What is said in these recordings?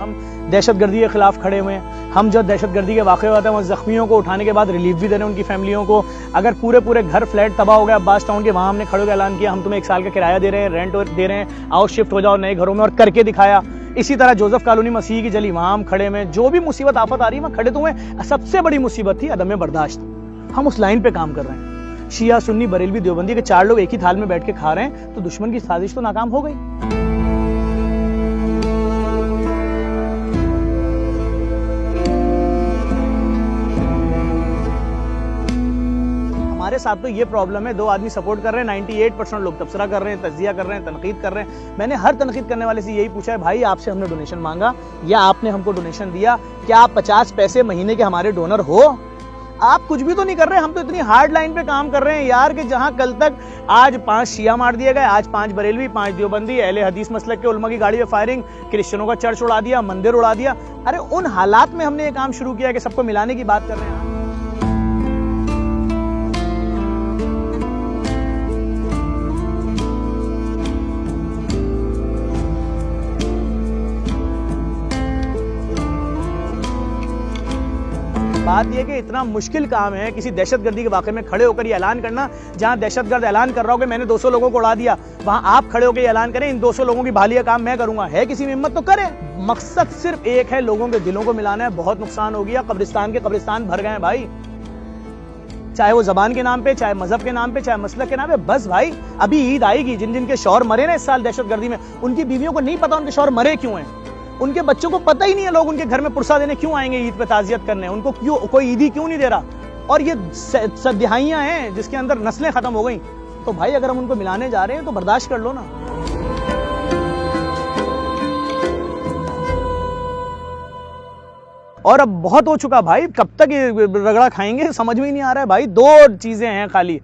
हम दहशतगर्दी के खिलाफ खड़े हुए हैं। हम जो दहशतगर्दी के वाक़े होते हैं, वो ज़ख्मियों को उठाने के बाद रिलीफ भी दे रहे हैं उनकी फैमिलियों को। अगर पूरे घर फ्लैट तबाह हो गया अब्बास टाउन के, वहाँ हमने खड़े होकर ऐलान किया हम तुम्हें 1 साल का किराया दे रहे हैं, रेंट दे रहे हैं, आओ शिफ्ट हो जाओ नए घरों में, और करके दिखाया। इसी तरह जोसेफ कॉलोनी मसीह की जली, वहाँ हम खड़े में, जो भी मुसीबत आफत आ रही है वहाँ खड़े तो हुए। सबसे बड़ी मुसीबत थी अदम बर्दाश्त। हम उस लाइन पे काम कर रहे हैं। शिया सुन्नी बरेलवी देवबंदी के 4 लोग एक ही थाल में बैठ के खा रहे हैं, तो दुश्मन की साजिश तो नाकाम हो गई। हमारे साथ तो ये प्रॉब्लम है, 2 आदमी सपोर्ट कर रहे हैं, 98% लोग तबसरा कर रहे हैं, तज्जिया कर रहे हैं, तनकीद कर रहे हैं। मैंने हर तनकीद करने वाले से यही पूछा है, भाई आपसे हमने डोनेशन मांगा या आपने हमको डोनेशन दिया? क्या आप 50 पैसे महीने के हमारे डोनर हो? आप कुछ भी तो नहीं कर रहे। हम तो इतनी हार्ड लाइन पे काम कर रहे हैं यार कि जहां कल तक आज 5 शिया मार दिए गए, आज 5 बरेलवी, 5 देवबंदी, अहले हदीस मसलक के उलमा की गाड़ी में फायरिंग, क्रिश्चियनों का चर्च उड़ा दिया, मंदिर उड़ा दिया। अरे उन हालात में हमने ये काम शुरू किया कि सबको मिलाने की बात कर रहे हैं। बात यह कि इतना मुश्किल काम है किसी दहशतगर्दी के वाक़े में खड़े होकर ये ऐलान करना। जहां दहशतगर्द ऐलान कर रहा हो कि मैंने 200 लोगों को उड़ा दिया, वहां आप खड़े होकर ऐलान करें इन 200 लोगों की भाली का काम मैं करूंगा। है किसी में हिम्मत तो करें। मकसद सिर्फ एक है, लोगों के दिलों को मिलाना है। बहुत नुकसान हो गया, कब्रिस्तान के कब्रिस्तान भर गए भाई, चाहे वो जबान के नाम पे, चाहे मजहब के नाम पे, चाहे मसलक के नाम पे। बस भाई अभी ईद आएगी, जिन जिन के शौहर मरे ना इस साल दहशतगर्दी में, उनकी बीवियों को नहीं पता उनके शौहर मरे क्यों हैं, उनके बच्चों को पता ही नहीं है लोग उनके घर में पुरसा देने क्यों आएंगे, ईद पे ताजियत करने, उनको क्यों कोई ईदी क्यों नहीं दे रहा। और ये सदिहाइयां हैं जिसके अंदर नस्लें खत्म हो गई। तो भाई अगर हम उनको मिलाने जा रहे हैं तो बर्दाश्त कर लो ना। और अब बहुत हो चुका भाई, कब तक ये रगड़ा खाएंगे, समझ में ही नहीं आ रहा है भाई। 2 चीजें हैं खाली,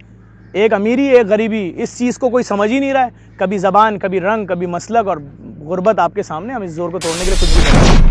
एक अमीरी एक गरीबी। इस चीज को कोई समझ ही नहीं रहा है। कभी जबान, कभी रंग, कभी मसलक और गुर्बत आपके सामने। हम इस जोर को तोड़ने के लिए कुछ भी करें।